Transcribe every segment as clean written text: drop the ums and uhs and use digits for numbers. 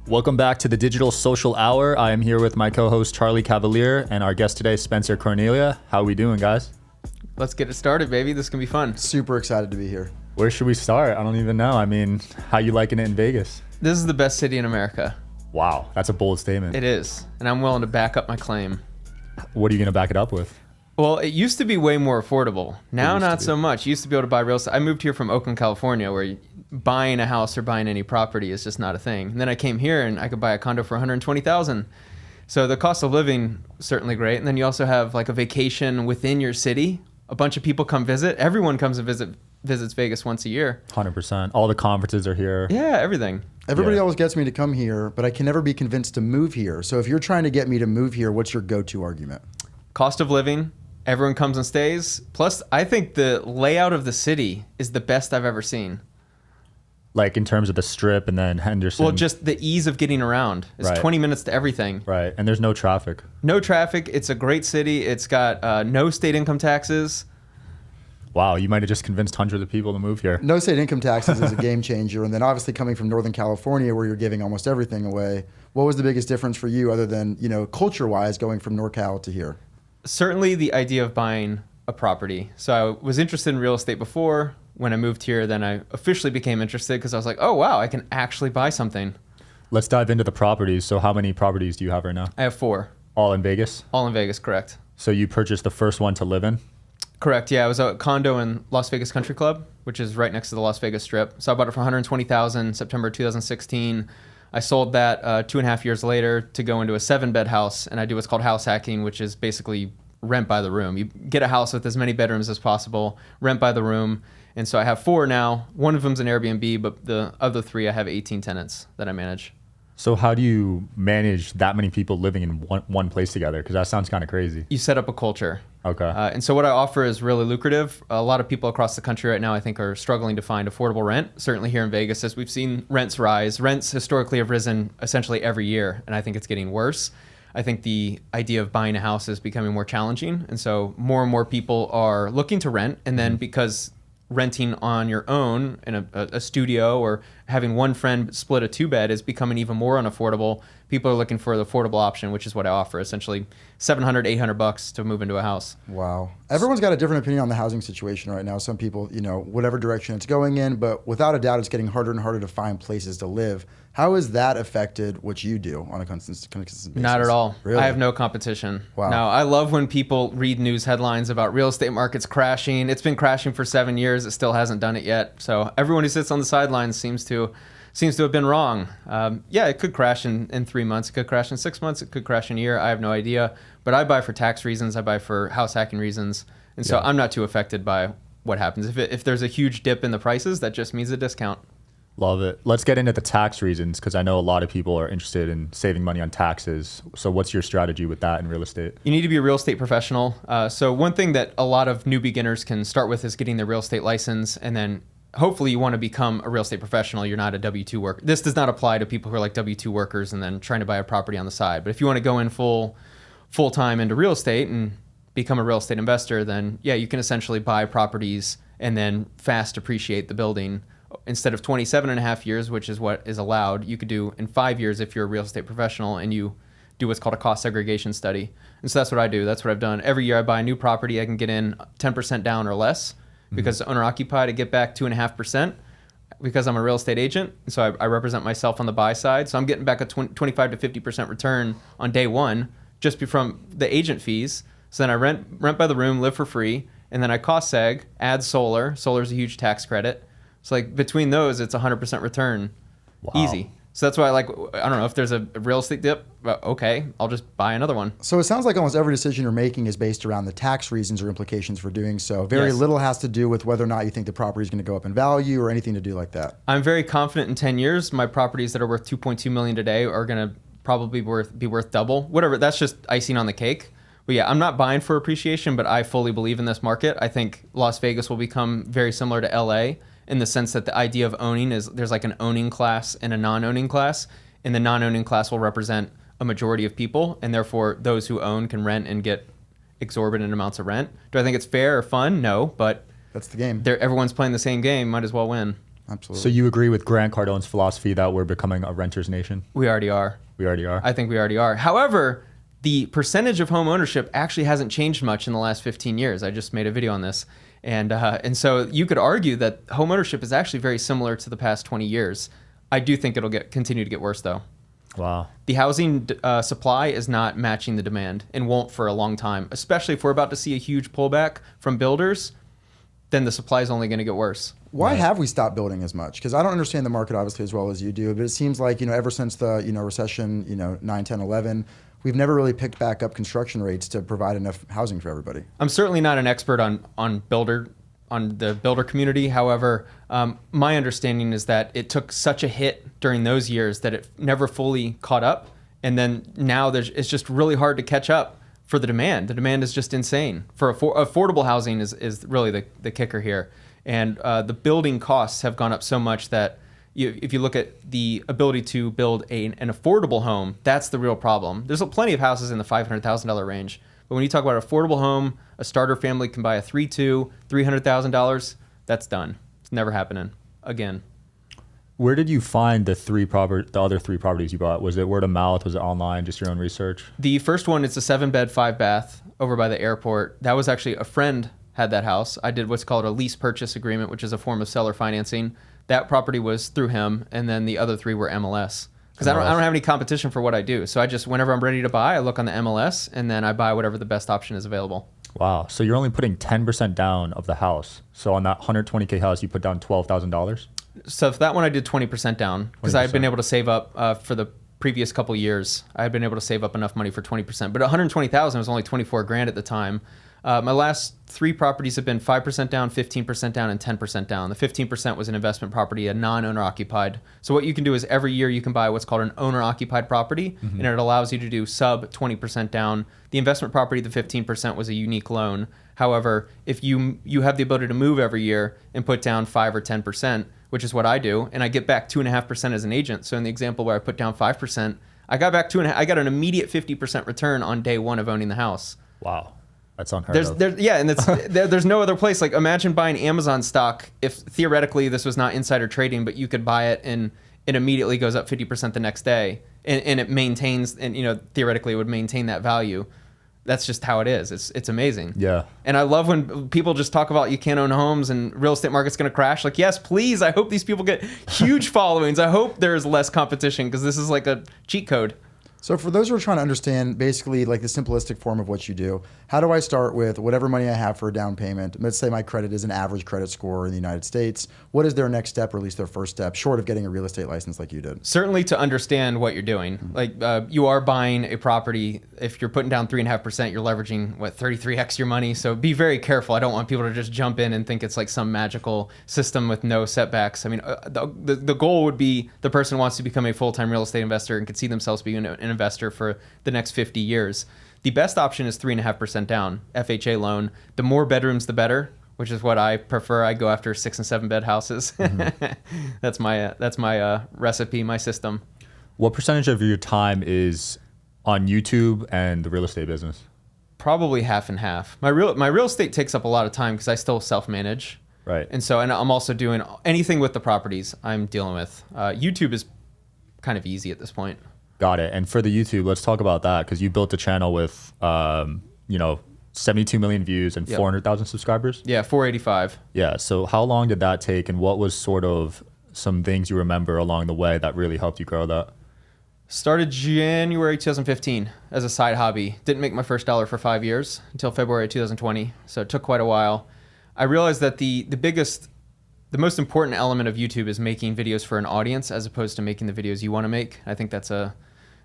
Welcome back to the Digital Social Hour. I am here with my co-host Charlie Cavalier and our guest today, Spencer Cornelia. How are we doing, guys? Let's get it started, baby. This can be fun. Super excited to be here. Where should we start? I don't even know. I mean, how you liking it in Vegas? This is the best city in America. Wow, that's a bold statement. It is, and I'm willing to back up my claim. What are you going to back it up with? Well, it used to be way more affordable. Now, not so much. You used to be able to buy real estate. I moved here from Oakland, California, where buying a house or buying any property is just not a thing. And then I came here and I could buy a condo for $120,000. So the cost of living, certainly great. And then you also have like a vacation within your city. A bunch of people come visit. Everyone comes and visits Vegas once a year. 100%. All the conferences are here. Yeah, everything. Everybody always gets me to come here, but I can never be convinced to move here. So if you're trying to get me to move here, what's your go-to argument? Cost of living. Everyone comes and stays. Plus, I think the layout of the city is the best I've ever seen. Like in terms of the Strip and then Henderson. Well, just the ease of getting around. It's Right. 20 minutes to everything. Right, and there's no traffic. No traffic. It's a great city. It's got no state income taxes. Wow, you might have just convinced hundreds of people to move here. No state income taxes is a game changer. And then obviously coming from Northern California where you're giving almost everything away, what was the biggest difference for you other than, culture-wise going from NorCal to here? Certainly the idea of buying a property. So I was interested in real estate before. When I moved here, then I officially became interested because I was like, oh, wow, I can actually buy something. Let's dive into the properties. So how many properties do you have right now? I have 4. All in Vegas? All in Vegas, correct. So you purchased the first one to live in? Correct, yeah. It was a condo in Las Vegas Country Club, which is right next to the Las Vegas Strip. So I bought it for $120,000 September 2016. I sold that 2.5 years later to go into a 7-bed house, and I do what's called house hacking, which is basically rent by the room. You get a house with as many bedrooms as possible, rent by the room. And so I have 4 now. One of them's an Airbnb, but the other 3, I have 18 tenants that I manage. So how do you manage that many people living in one place together? Because that sounds kind of crazy. You set up a culture. Okay. And so what I offer is really lucrative. A lot of people across the country right now, I think, are struggling to find affordable rent. Certainly here in Vegas, as we've seen rents rise. Rents historically have risen essentially every year, and I think it's getting worse. I think the idea of buying a house is becoming more challenging. And so more and more people are looking to rent. And then because renting on your own in a studio or having one friend split a 2-bed is becoming even more unaffordable. People are looking for the affordable option, which is what I offer, essentially $700, $800 to move into a house. Wow. Everyone's got a different opinion on the housing situation right now. Some people, whatever direction it's going in, but without a doubt, it's getting harder and harder to find places to live. How has that affected what you do on a consistent basis? Not at all. Really? I have no competition. Wow. No, I love when people read news headlines about real estate markets crashing. It's been crashing for 7 years. It still hasn't done it yet. So everyone who sits on the sidelines seems to have been wrong. Yeah, it could crash in 3 months. It could crash in 6 months. It could crash in a year. I have no idea. But I buy for tax reasons. I buy for house hacking reasons. And so I'm not too affected by what happens. If there's a huge dip in the prices, that just means a discount. Love it. Let's get into the tax reasons because I know a lot of people are interested in saving money on taxes. So what's your strategy with that in real estate? You need to be a real estate professional. So one thing that a lot of new beginners can start with is getting their real estate license, and then hopefully you want to become a real estate professional. You're not a W-2 worker. This does not apply to people who are like W-2 workers and then trying to buy a property on the side. But if you want to go in full-time into real estate and become a real estate investor, then yeah, you can essentially buy properties and then fast appreciate the building. Instead of 27.5 years, which is what is allowed, you could do in 5 years if you're a real estate professional and you do what's called a cost segregation study. And so that's what I do. That's what I've done. Every year I buy a new property. I can get in 10% down or less because owner occupied. I get back 2.5% because I'm a real estate agent. So I represent myself on the buy side. So I'm getting back a 25 to 50% return on day one just from the agent fees. So then I rent by the room, live for free, and then I cost seg, add solar. Solar is a huge tax credit. So like between those, it's 100% return. Wow. Easy. So that's why I don't know if there's a real estate dip, okay, I'll just buy another one. So it sounds like almost every decision you're making is based around the tax reasons or implications for doing so. Very Yes. little has to do with whether or not you think the property is going to go up in value or anything to do like that. I'm very confident in 10 years, my properties that are worth $2.2 million today are going to probably be worth double. Whatever, that's just icing on the cake. But yeah, I'm not buying for appreciation, but I fully believe in this market. I think Las Vegas will become very similar to LA in the sense that the idea of owning is there's like an owning class and a non-owning class, and the non-owning class will represent a majority of people, and therefore those who own can rent and get exorbitant amounts of rent. Do I think it's fair or fun? No, but That's the game. everyone's playing the same game, might as well win. Absolutely. So you agree with Grant Cardone's philosophy that we're becoming a renter's nation? We already are. We already are. I think we already are. However, the percentage of home ownership actually hasn't changed much in the last 15 years. I just made a video on this. And so you could argue that home ownership is actually very similar to the past 20 years. I do think it'll continue to get worse, though. Wow. The housing supply is not matching the demand and won't for a long time, especially if we're about to see a huge pullback from builders, then the supply is only going to get worse. Why have we stopped building as much? Because I don't understand the market obviously as well as you do, but it seems like, ever since the, recession, 9, 10, 11, we've never really picked back up construction rates to provide enough housing for everybody. I'm certainly not an expert on the builder community. However, my understanding is that it took such a hit during those years that it never fully caught up. And then now it's just really hard to catch up for the demand. The demand is just insane. For affordable housing is really the kicker here. And the building costs have gone up so much that if you look at the ability to build an affordable home, that's the real problem. There's plenty of houses in the $500,000 range. But when you talk about an affordable home, a starter family can buy a 3.2, $300,000. That's done. It's never happening again. Where did you find the other three properties you bought? Was it word of mouth? Was it online? Just your own research? The first one, it's a 7-bed, 5-bath over by the airport. That was actually a friend had that house. I did what's called a lease purchase agreement, which is a form of seller financing. That property was through him, and then the other 3 were MLS. Because I don't have any competition for what I do. So I just, whenever I'm ready to buy, I look on the MLS, and then I buy whatever the best option is available. Wow. So you're only putting 10% down of the house. So on that $120K house, you put down $12,000? So for that one, I did 20% down because I had been able to save up for the previous couple years. I had been able to save up enough money for 20%, but 120,000 was only 24 grand at the time. My last 3 properties have been 5% down, 15% down, and 10% down. The 15% was an investment property, a non-owner occupied. So what you can do is every year you can buy what's called an owner occupied property, and it allows you to do sub 20% down. The investment property, the 15% was a unique loan. However, if you have the ability to move every year and put down 5 or 10%, which is what I do, and I get back 2.5% as an agent. So in the example where I put down 5%, I got back 2.5. I got an immediate 50% return on day 1 of owning the house. Wow. That's unheard of. And there's no other place. Like, imagine buying Amazon stock if theoretically this was not insider trading, but you could buy it and it immediately goes up 50% the next day, and it maintains, and theoretically it would maintain that value. That's just how it is. It's amazing. Yeah. And I love when people just talk about you can't own homes and real estate market's going to crash. Like, yes, please. I hope these people get huge followings. I hope there's less competition because this is like a cheat code. So for those who are trying to understand basically like the simplistic form of what you do, how do I start with whatever money I have for a down payment? Let's say my credit is an average credit score in the United States. What is their next step, or at least their first step, short of getting a real estate license like you did? Certainly to understand what you're doing. Like you are buying a property. If you're putting down 3.5%, you're leveraging 33x your money. So be very careful. I don't want people to just jump in and think it's like some magical system with no setbacks. I mean, the goal would be the person wants to become a full-time real estate investor and could see themselves being an investor for the next 50 years. The best option is 3.5% down, FHA loan. The more bedrooms, the better, which is what I prefer. I go after 6 and 7 bed houses. That's my recipe, my system. What percentage of your time is on YouTube and the real estate business? Probably half and half. My real estate takes up a lot of time because I still self-manage. Right. And I'm also doing anything with the properties I'm dealing with. YouTube is kind of easy at this point. Got it. And for the YouTube, let's talk about that, because you built a channel with, 72 million views and 400,000 subscribers. Yeah, 485. Yeah. So how long did that take, and what was sort of some things you remember along the way that really helped you grow that? Started January 2015 as a side hobby. Didn't make my first dollar for 5 years until February 2020. So it took quite a while. I realized that the most important element of YouTube is making videos for an audience as opposed to making the videos you want to make. I think that's a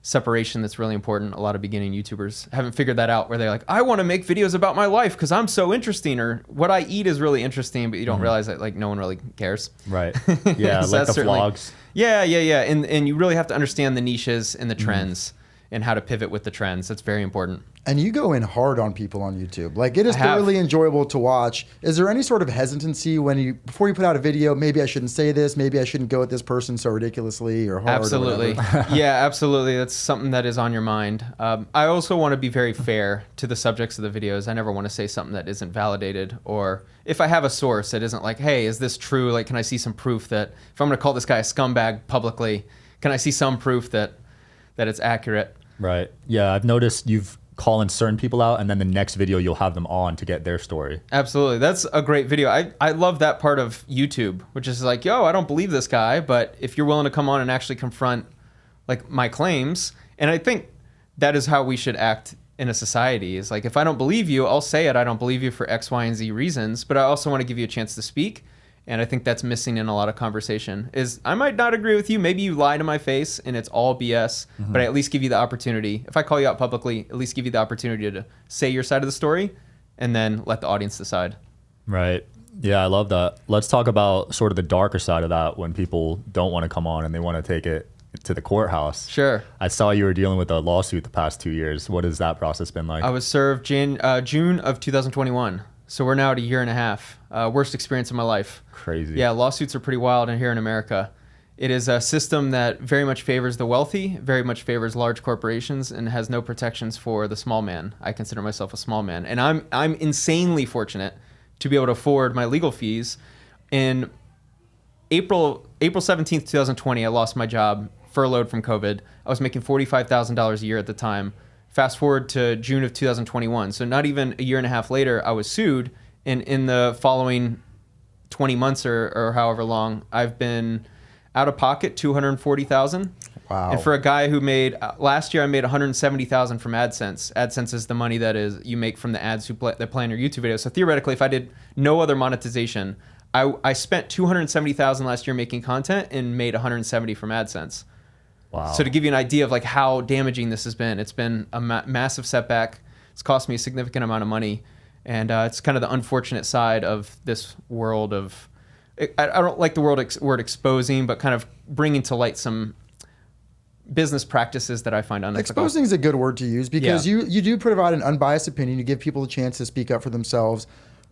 separation that's really important. A lot of beginning YouTubers haven't figured that out, where they're like, I want to make videos about my life because I'm so interesting, or what I eat is really interesting, but you don't realize that like no one really cares. Right. Yeah, So like the certainly, vlogs. Yeah. And you really have to understand the niches and the trends. and how to pivot with the trends. That's very important. And you go in hard on people on YouTube. Like, it is I have. thoroughly enjoyable to watch. Is there any sort of hesitancy before you put out a video, maybe I shouldn't say this, maybe I shouldn't go at this person so ridiculously or hard? Absolutely. Or Yeah, absolutely. That's something that is on your mind. I also want to be very fair to the subjects of the videos. I never want to say something that isn't validated, or if I have a source that isn't like, hey, is this true? Like, can I see some proof that if I'm going to call this guy a scumbag publicly, can I see some proof that it's accurate? Right. Yeah, I've noticed you've calling certain people out, and then the next video you'll have them on to get their story. Absolutely. That's a great video. I love that part of YouTube, which is like, yo, I don't believe this guy, but if you're willing to come on and actually confront like my claims, and I think that is how we should act in a society, is like, if I don't believe you, I'll say it. I don't believe you for X, Y, and Z reasons, but I also want to give you a chance to speak. And I think that's missing in a lot of conversation, is I might not agree with you. Maybe you lie to my face and it's all BS, but I at least give you the opportunity. If I call you out publicly, at least give you the opportunity to say your side of the story and then let the audience decide. Right. Yeah, I love that. Let's talk about sort of the darker side of that, when people don't want to come on and they want to take it to the courthouse. Sure. I saw you were dealing with a lawsuit the past 2 years. What has that process been like? I was served June of 2021. So we're now at a year and a half. Worst experience of my life. Crazy. Yeah, lawsuits are pretty wild in here in America. It is a system that very much favors the wealthy, very much favors large corporations, and has no protections for the small man. I consider myself a small man, and I'm insanely fortunate to be able to afford my legal fees. In April 17th, 2020, I lost my job, furloughed from COVID. I was making $45,000 a year at the time. Fast forward to June of 2021. So not even a year and a half later, I was sued. And in the following 20 months or however long, I've been out of pocket $240,000. Wow. And for a guy who made, last year I made $170,000 from AdSense. AdSense is the money that is you make from the ads that play on your YouTube videos. So theoretically, if I did no other monetization, I spent $270,000 last year making content and made $170 from AdSense. Wow. So to give you an idea of like how damaging this has been, it's been a massive setback. It's cost me a significant amount of money, and it's kind of the unfortunate side of this world of, I don't like the word exposing, but kind of bringing to light some business practices that I find unethical. Exposing is a good word to use, because you do provide an unbiased opinion. You give people a chance to speak up for themselves.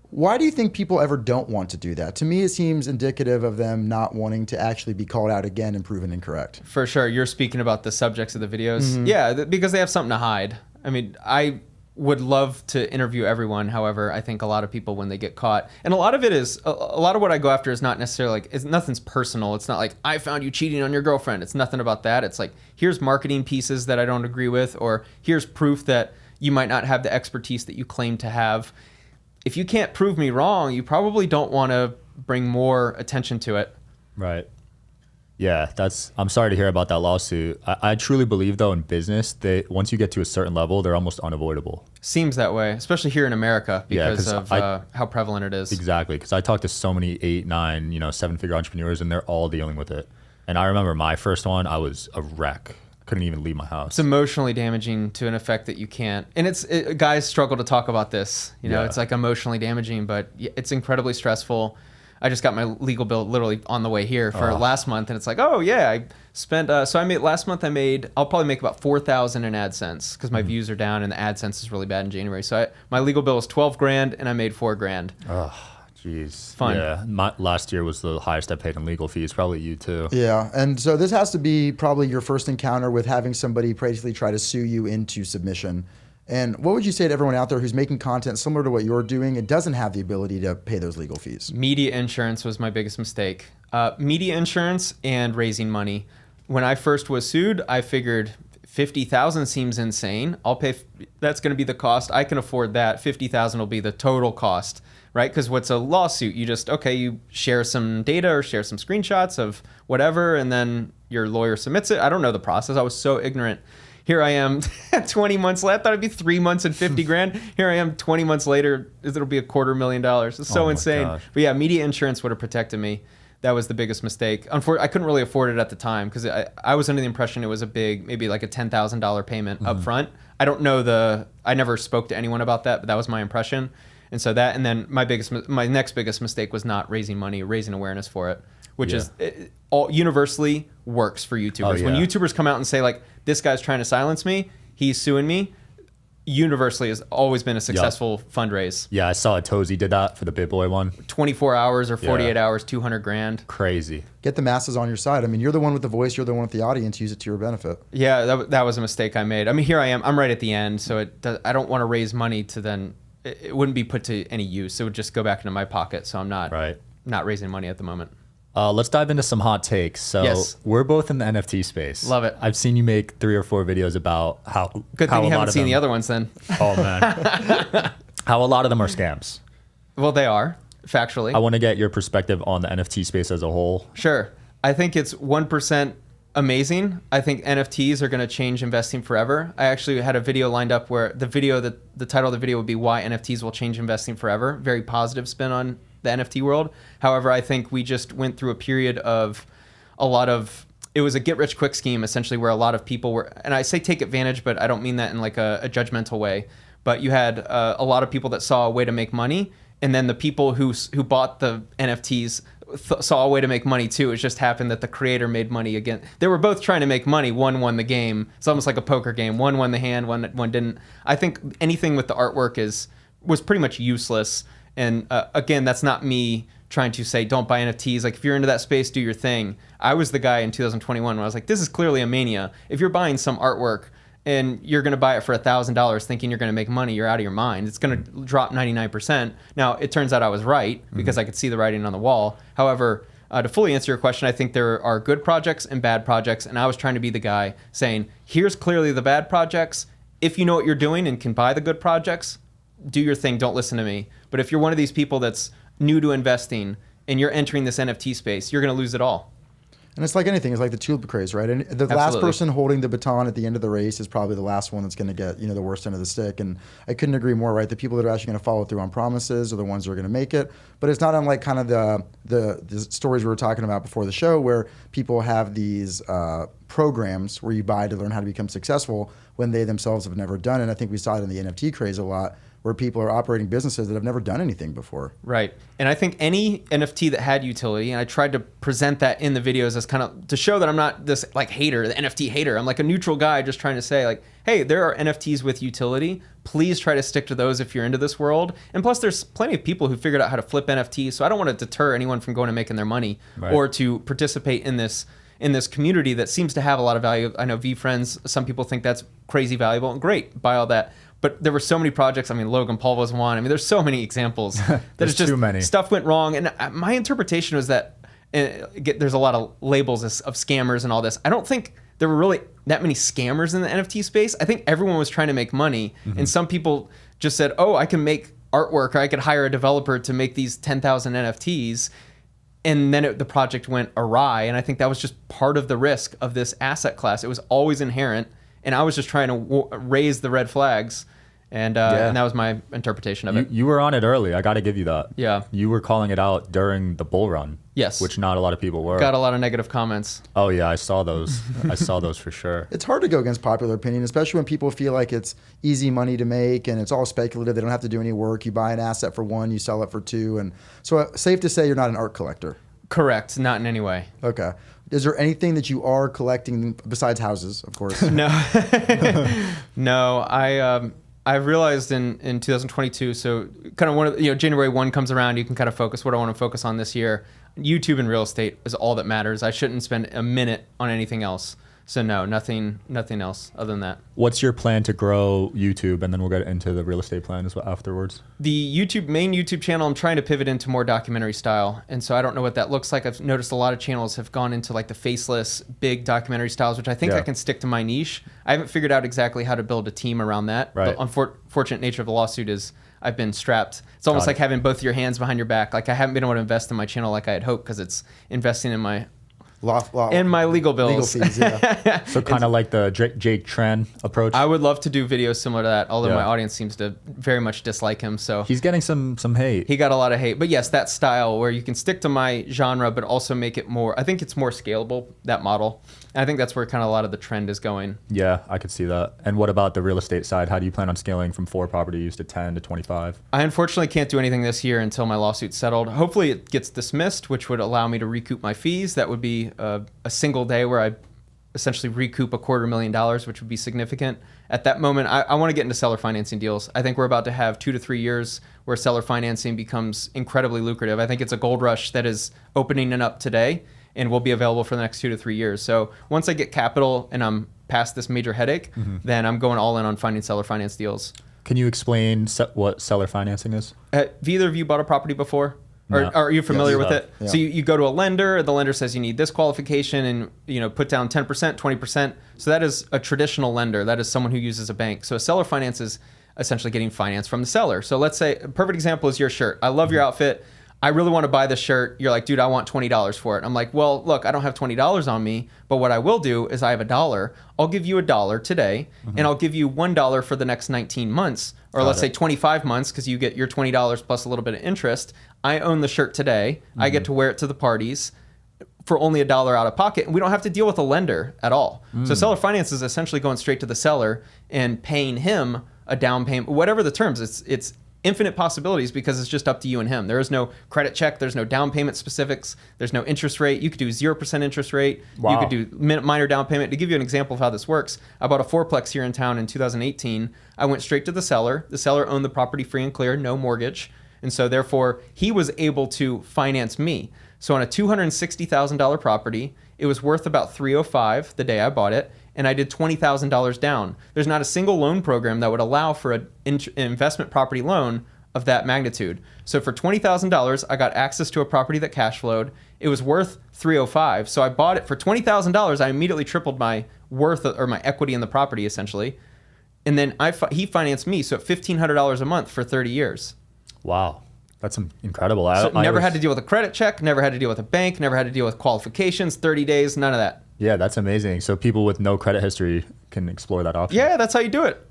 Why do you think people ever don't want to do that? To me, it seems indicative of them not wanting to actually be called out again and proven incorrect. For sure. You're speaking about the subjects of the videos. Yeah, because they have something to hide. I mean, I would love to interview everyone. However, I think a lot of people, when they get caught, and a lot of it is, a lot of what I go after is not necessarily like, nothing's personal. It's not like, I found you cheating on your girlfriend. It's nothing about that. It's like, here's marketing pieces that I don't agree with, or here's proof that you might not have the expertise that you claim to have. If you can't prove me wrong, you probably don't want to bring more attention to it. Right. Yeah, I'm sorry to hear about that lawsuit. I truly believe, though, in business, once you get to a certain level, they're almost unavoidable. Seems that way, especially here in America, because of how prevalent it is. Exactly, because I talked to so many 8, 9, 7-figure entrepreneurs, and they're all dealing with it. And I remember my first one, I was a wreck. Couldn't even leave my house. It's emotionally damaging to an effect that you can't. And guys struggle to talk about this. It's like emotionally damaging, but it's incredibly stressful. I just got my legal bill literally on the way here for last month, and it's like, oh yeah, I spent. So last month I'll probably make about $4,000 in AdSense because my views are down and the AdSense is really bad in January. So my legal bill was $12,000 and I made $4,000. Oh, jeez. Fun. Yeah, last year was the highest I paid in legal fees. Probably you too. Yeah, and so this has to be probably your first encounter with having somebody basically try to sue you into submission. And what would you say to everyone out there who's making content similar to what you're doing and doesn't have the ability to pay those legal fees? Media insurance was my biggest mistake. Media insurance and raising money. When I first was sued, I figured $50,000 seems insane. I'll pay. That's going to be the cost. I can afford that. $50,000 will be the total cost, right? Because what's a lawsuit? You share some data or share some screenshots of whatever, and then your lawyer submits it. I don't know the process. I was so ignorant. Here I am 20 months later. I thought it'd be 3 months and $50,000. Here I am 20 months later. It'll be $250,000. It's so insane. Gosh. But yeah, media insurance would have protected me. That was the biggest mistake. Unfortunately, I couldn't really afford it at the time because I was under the impression it was a big, maybe like a $10,000 payment up front. I don't know I never spoke to anyone about that, but that was my impression. And so and then my next biggest mistake was not raising money, raising awareness for it. which Yeah. is all universally works for YouTubers. Oh, When yeah. YouTubers come out and say like, this guy's trying to silence me, he's suing me, universally has always been a successful fundraise. Yeah, I saw Tozy did that for the Big Boy one. 24 hours or 48 Yeah. hours, 200 grand. Crazy. Get the masses on your side. I mean, you're the one with the voice. You're the one with the audience. Use it to your benefit. Yeah, that was a mistake I made. I mean, here I am. I'm right at the end, so I don't want to raise money to then it wouldn't be put to any use. It would just go back into my pocket. So I'm not raising money at the moment. Let's dive into some hot takes. So Yes. we're both in the NFT space. Love it. I've seen you make 3 or 4 videos about how Good how thing you a lot haven't of seen them, the other ones then. Oh man, how a lot of them are scams. Well, they are factually. I want to get your perspective on the NFT space as a whole. Sure. I think it's 1% amazing. I think NFTs are going to change investing forever. I actually had a video lined up where the title of the video would be why NFTs will change investing forever. Very positive spin on the NFT world. However, I think we just went through a period of it was a get rich quick scheme essentially where a lot of people were, and I say take advantage, but I don't mean that in like a judgmental way, but you had a lot of people that saw a way to make money. And then the people who bought the NFTs saw a way to make money too. It just happened that the creator made money again. They were both trying to make money. One won the game. It's almost like a poker game. One won the hand, one didn't. I think anything with the artwork was pretty much useless. And again, that's not me trying to say don't buy NFTs. Like if you're into that space, do your thing. I was the guy in 2021 when I was like, this is clearly a mania. If you're buying some artwork and you're going to buy it for $1,000 thinking you're going to make money, you're out of your mind. It's going to drop 99%. Now, it turns out I was right because I could see the writing on the wall. However, to fully answer your question, I think there are good projects and bad projects, and I was trying to be the guy saying, here's clearly the bad projects. If you know what you're doing and can buy the good projects, do your thing, don't listen to me. But if you're one of these people that's new to investing and you're entering this NFT space, you're going to lose it all. And it's like anything. It's like the tulip craze, right? And the last person holding the baton at the end of the race is probably the last one that's going to get, the worst end of the stick. And I couldn't agree more, right? The people that are actually going to follow through on promises are the ones that are going to make it. But it's not unlike kind of the stories we were talking about before the show where people have these programs where you buy to learn how to become successful when they themselves have never done it. And I think we saw it in the NFT craze a lot, where people are operating businesses that have never done anything before. Right. And I think any NFT that had utility, and I tried to present that in the videos as kind of to show that I'm not this like hater, the NFT hater. I'm like a neutral guy just trying to say like, hey, there are NFTs with utility. Please try to stick to those if you're into this world. And plus there's plenty of people who figured out how to flip NFTs. So I don't want to deter anyone from going and making their money or to participate in this community that seems to have a lot of value. I know VFriends, some people think that's crazy valuable and great, buy all that. But there were so many projects. I mean, Logan Paul was one. I mean, there's so many examples. There's just too many. Stuff went wrong. And my interpretation was that there's a lot of labels of scammers and all this. I don't think there were really that many scammers in the NFT space. I think everyone was trying to make money. And some people just said, oh, I can make artwork, or I could hire a developer to make these 10,000 NFTs. And then the project went awry. And I think that was just part of the risk of this asset class. It was always inherent. And I was just trying to raise the red flags, and that was my interpretation of it. You were on it early. I got to give you that. Yeah. You were calling it out during the bull run. Yes. Which not a lot of people were. Got a lot of negative comments. Oh, yeah. I saw those. I saw those for sure. It's hard to go against popular opinion, especially when people feel like it's easy money to make and it's all speculative. They don't have to do any work. You buy an asset for 1, you sell it for 2. And so safe to say you're not an art collector. Correct. Not in any way. Okay. Is there anything that you are collecting besides houses, of course? No. No. I realized in 2022, so kind of January 1 comes around, you can kind of focus what I want to focus on this year. YouTube and real estate is all that matters. I shouldn't spend a minute on anything else. So no, nothing else other than that. What's your plan to grow YouTube? And then we'll get into the real estate plan as well afterwards. The main YouTube channel, I'm trying to pivot into more documentary style. And so I don't know what that looks like. I've noticed a lot of channels have gone into like the faceless, big documentary styles, which I think I can stick to my niche. I haven't figured out exactly how to build a team around that. Right. The unfortunate nature of the lawsuit is I've been strapped. It's almost like having both your hands behind your back. Like I haven't been able to invest in my channel like I had hoped because it's investing in my And my legal bills. Legal fees, yeah. So kind of like the Jake Tran approach. I would love to do videos similar to that, although Yeah. my audience seems to very much dislike him. So He's getting some hate. he got a lot of hate. But yes, that style where you can stick to my genre, but also make it more, I think it's more scalable, that model. And I think that's where kind of a lot of the trend is going. Yeah, I could see that. And what about the real estate side? How do you plan on scaling from 4 properties to 10 to 25? I unfortunately can't do anything this year until my lawsuit's settled. Hopefully it gets dismissed, which would allow me to recoup my fees. That would be a single day where I essentially recoup $250,000, which would be significant. At that moment, I want to get into seller financing deals. I think we're about to have 2 to 3 years where seller financing becomes incredibly lucrative. I think it's a gold rush that is opening it up today and will be available for the next 2 to 3 years. So once I get capital and I'm past this major headache, then I'm going all in on finding seller finance deals. Can you explain what seller financing is? Have either of you bought a property before? Or No. are you familiar with Yes. it? Yeah. So you go to a lender, the lender says you need this qualification and put down 10%, 20%. So that is a traditional lender. That is someone who uses a bank. So a seller finance is essentially getting finance from the seller. So let's say a perfect example is your shirt. I love your outfit. I really want to buy this shirt. You're like, dude, I want $20 for it. I'm like, well, look, I don't have $20 on me, but what I will do is I have $1. I'll give you $1 today, and I'll give you $1 for the next 19 months, or let's say 25 months, because you get your $20 plus a little bit of interest. I own the shirt today. I get to wear it to the parties for only $1 out of pocket, and we don't have to deal with a lender at all. So seller finance is essentially going straight to the seller and paying him a down payment, whatever the terms. It's infinite possibilities because it's just up to you and him. There is no credit check. There's no down payment specifics. There's no interest rate. You could do 0% interest rate. Wow. You could do minor down payment. To give you an example of how this works, I bought a fourplex here in town in 2018. I went straight to the seller. The seller owned the property free and clear, no mortgage. And so therefore, he was able to finance me. So on a $260,000 property, it was worth about $305 the day I bought it, and I did $20,000 down. There's not a single loan program that would allow for an investment property loan of that magnitude. So for $20,000, I got access to a property that cash flowed. It was worth $305. So I bought it for $20,000. I immediately tripled my worth or my equity in the property essentially. And then he financed me, so at $1,500 a month for 30 years. Wow. That's incredible. So never had to deal with a credit check, never had to deal with a bank, never had to deal with qualifications, 30 days, none of that. Yeah, that's amazing. So people with no credit history can explore that option. Yeah, that's how you do it.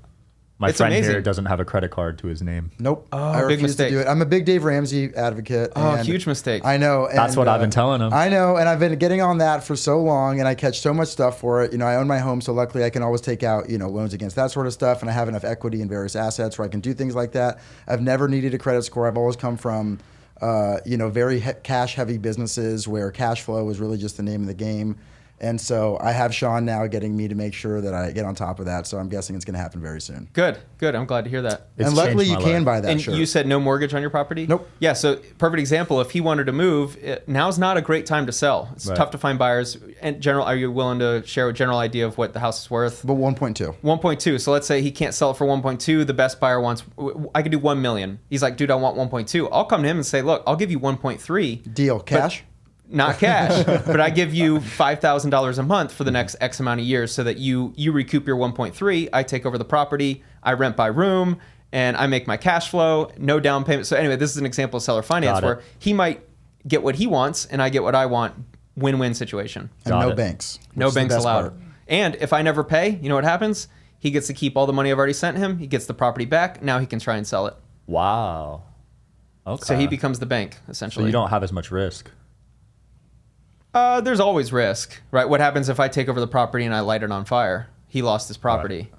My it's friend amazing. here doesn't have a credit card to his name. Nope. Oh, I big refuse to mistake. do it. I'm a big Dave Ramsey advocate. Oh, and huge mistake. I know. That's what I've been telling him. I know, and I've been getting on that for so long, and I catch so much stuff for it. I own my home, so luckily I can always take out, loans against that sort of stuff, and I have enough equity in various assets where I can do things like that. I've never needed a credit score. I've always come from, very cash-heavy businesses where cash flow is really just the name of the game. And so I have Sean now getting me to make sure that I get on top of that. So I'm guessing it's going to happen very soon. Good. I'm glad to hear that. It's and luckily you changed my can life. buy that And shirt. you said no mortgage on your property? Nope. Yeah, so perfect example. If he wanted to move, now's not a great time to sell. It's Right. tough to find buyers. And are you willing to share a general idea of what the house is worth? But 1.2. 1.2. So let's say he can't sell it for 1.2. The best buyer wants, I could do 1 million. He's like, dude, I want 1.2. I'll come to him and say, look, I'll give you 1.3. Deal. Cash? Not cash, but I give you $5,000 a month for the next X amount of years so that you recoup your 1.3. I take over the property. I rent by room and I make my cash flow, no down payment. So anyway, this is an example of seller finance Got it. where he might get what he wants and I get what I want. Win-win situation. And Got no it. banks. No which is the banks best allowed. part. And if I never pay, you know what happens? He gets to keep all the money I've already sent him. He gets the property back. Now he can try and sell it. Wow. Okay. So he becomes the bank, So essentially. you don't have as much risk. There's always risk, right? What happens if I take over the property and I light it on fire? He lost his property.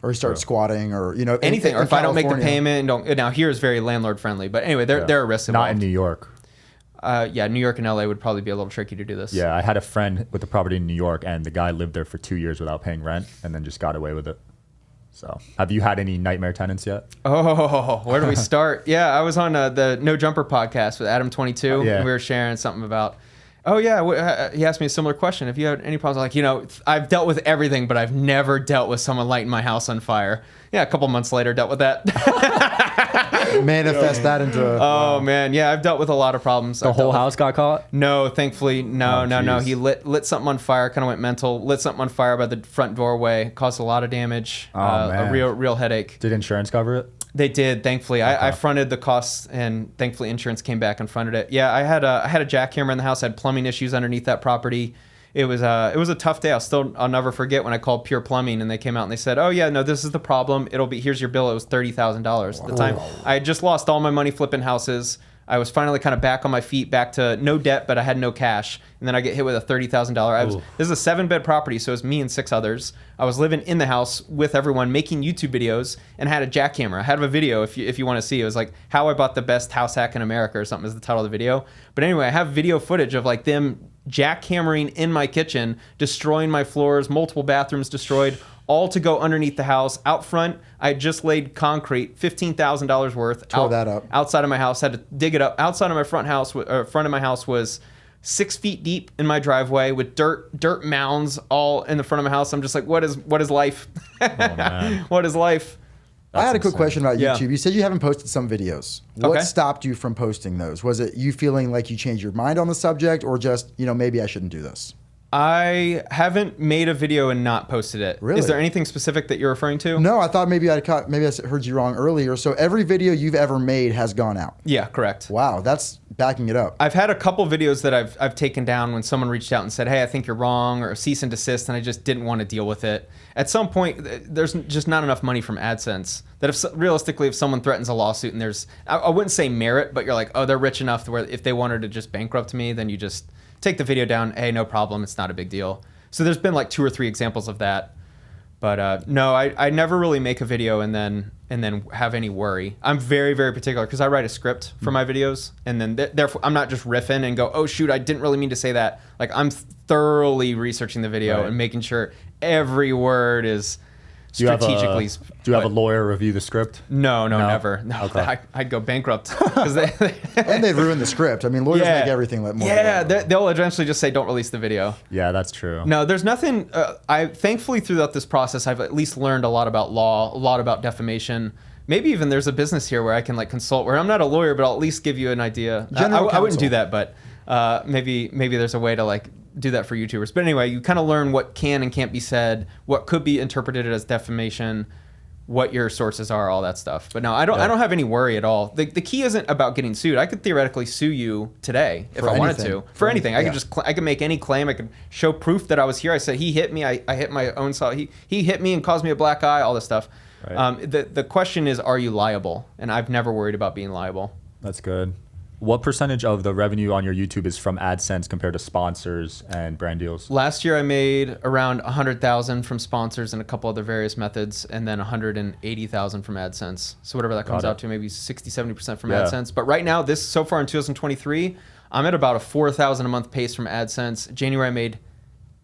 Or you start squatting or, Anything. Or if I don't make the California- payment and don't. Now, here is very landlord friendly. But anyway, there are risks Not involved. in New York. Yeah, New York and LA would probably be a little tricky to do this. Yeah, I had a friend with a property in New York, and the guy lived there for 2 years without paying rent, and then just got away with it. So, have you had any nightmare tenants yet? Oh, where do we start? Yeah, I was on the No Jumper podcast with Adam22. Yeah. And we were sharing something about. Oh yeah, he asked me a similar question. If you had any problems, I'm like, I've dealt with everything, but I've never dealt with someone lighting my house on fire. Yeah, a couple months later, dealt with that. Manifest that into. Oh man, yeah, I've dealt with a lot of problems. The whole house got caught? No, thankfully, no. geez. He lit something on fire. Kind of went mental. Lit something on fire by the front doorway. Caused a lot of damage. Oh, A man. real headache. Did insurance cover it? They did, thankfully. I fronted the costs, and thankfully insurance came back and fronted it. Yeah, I had a jackhammer in the house. I had plumbing issues underneath that property. it was a tough day. I'll never forget when I called Pure Plumbing and they came out and they said, "Oh yeah, no, this is the problem. Here's your bill." It was $30,000 at the time. I had just lost all my money flipping houses. I was finally kind of back on my feet, back to no debt, but I had no cash. And then I get hit with a $30,000. This is a 7-bed property, so it was me and 6 others. I was living in the house with everyone, making YouTube videos, and had a jackhammer. I had a video if you want to see. It was like how I bought the best house hack in America or something is the title of the video. But anyway, I have video footage of like them jackhammering in my kitchen, destroying my floors, multiple bathrooms destroyed, all to go underneath the house. Out front, I had just laid concrete, $15,000 worth. Tore that up. Outside of my house, had to dig it up. Outside of my front of my house was 6 feet deep in my driveway with dirt mounds all in the front of my house. I'm just like, what is life? Oh, man. What is life? I had a quick insane. question about Yeah. YouTube. You said you haven't posted some videos. What Okay. stopped you from posting those? Was it you feeling like you changed your mind on the subject, or just, maybe I shouldn't do this? I haven't made a video and not posted it. Really? Is there anything specific that you're referring to? No, I thought maybe I heard you wrong earlier. So every video you've ever made has gone out. Yeah, correct. Wow, that's backing it up. I've had a couple videos that I've taken down when someone reached out and said, "Hey, I think you're wrong," or cease and desist, and I just didn't want to deal with it. At some point, there's just not enough money from AdSense that realistically, if someone threatens a lawsuit and I wouldn't say merit, but you're like, oh, they're rich enough to where if they wanted to just bankrupt me, then you just take the video down. Hey, no problem. It's not a big deal. So there's been like 2 or 3 examples of that. But no, I never really make a video and then have any worry. I'm very, very particular because I write a script for my videos, and then therefore I'm not just riffing and go, oh shoot, I didn't really mean to say that. Like I'm thoroughly researching the video Right. and making sure every word is Do you strategically. have a lawyer review the script? No, No? never. No, Okay. I'd go bankrupt because they And they'd ruin the script. I mean, lawyers make everything more. Yeah, they'll eventually just say, don't release the video. Yeah, that's true. No, there's nothing. I thankfully throughout this process, I've at least learned a lot about law, a lot about defamation. Maybe even there's a business here where I can like consult. Where I'm not a lawyer, but I'll at least give you an idea. General I wouldn't counsel. do that, but maybe there's a way to like do that for YouTubers. But anyway, you kind of learn what can and can't be said, what could be interpreted as defamation, what your sources are, all that stuff. But no, I don't have any worry at all. The key isn't about getting sued. I could theoretically sue you today if I wanted to. For anything. I could I could make any claim. I could show proof that I was here. I said he hit me. I hit my own saw. He hit me and caused me a black eye, all this stuff. Right. The question is, are you liable? And I've never worried about being liable. That's good. What percentage of the revenue on your YouTube is from AdSense compared to sponsors and brand deals? Last year I made around 100,000 from sponsors and a couple other various methods, and then 180,000 from AdSense. So whatever that comes Got it. out to, maybe 60-70% from Yeah. AdSense. But right now, so far in 2023, I'm at about a 4,000 a month pace from AdSense. January I made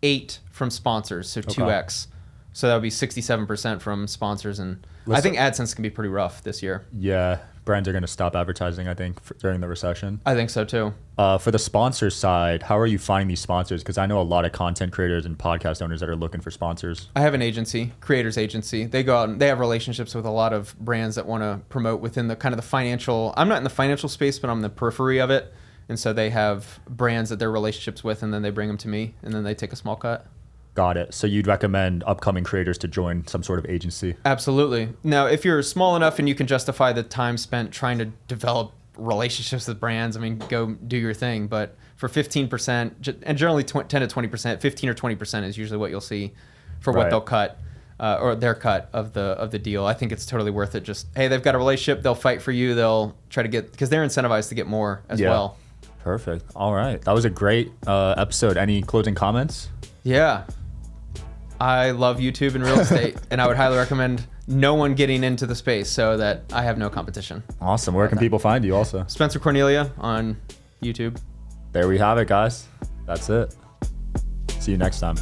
8 from sponsors, so 2x. So that would be 67% from sponsors, and I think AdSense can be pretty rough this year. Yeah, brands are going to stop advertising, I think, during the recession. I think so too. For the sponsor side, how are you finding these sponsors? Because I know a lot of content creators and podcast owners that are looking for sponsors. I have an agency, creators agency. They go out and they have relationships with a lot of brands that want to promote within the kind of the financial. I'm not in the financial space, but I'm in the periphery of it. And so they have brands that they're relationships with, and then they bring them to me, and then they take a small cut. Got it. So you'd recommend upcoming creators to join some sort of agency? Absolutely. Now, if you're small enough and you can justify the time spent trying to develop relationships with brands, I mean, go do your thing. But for 15%, and generally 10 to 20%, 15 or 20% is usually what you'll see for what Right. they'll cut. Or their cut of the deal. I think it's totally worth it. Just, hey, they've got a relationship. They'll fight for you. They'll try to get, because they're incentivized to get more as well. Perfect. All right. That was a great episode. Any closing comments? Yeah. I love YouTube and real estate, and I would highly recommend no one getting into the space so that I have no competition. Awesome. Where can people find you also? Spencer Cornelia on YouTube. There we have it, guys. That's it. See you next time.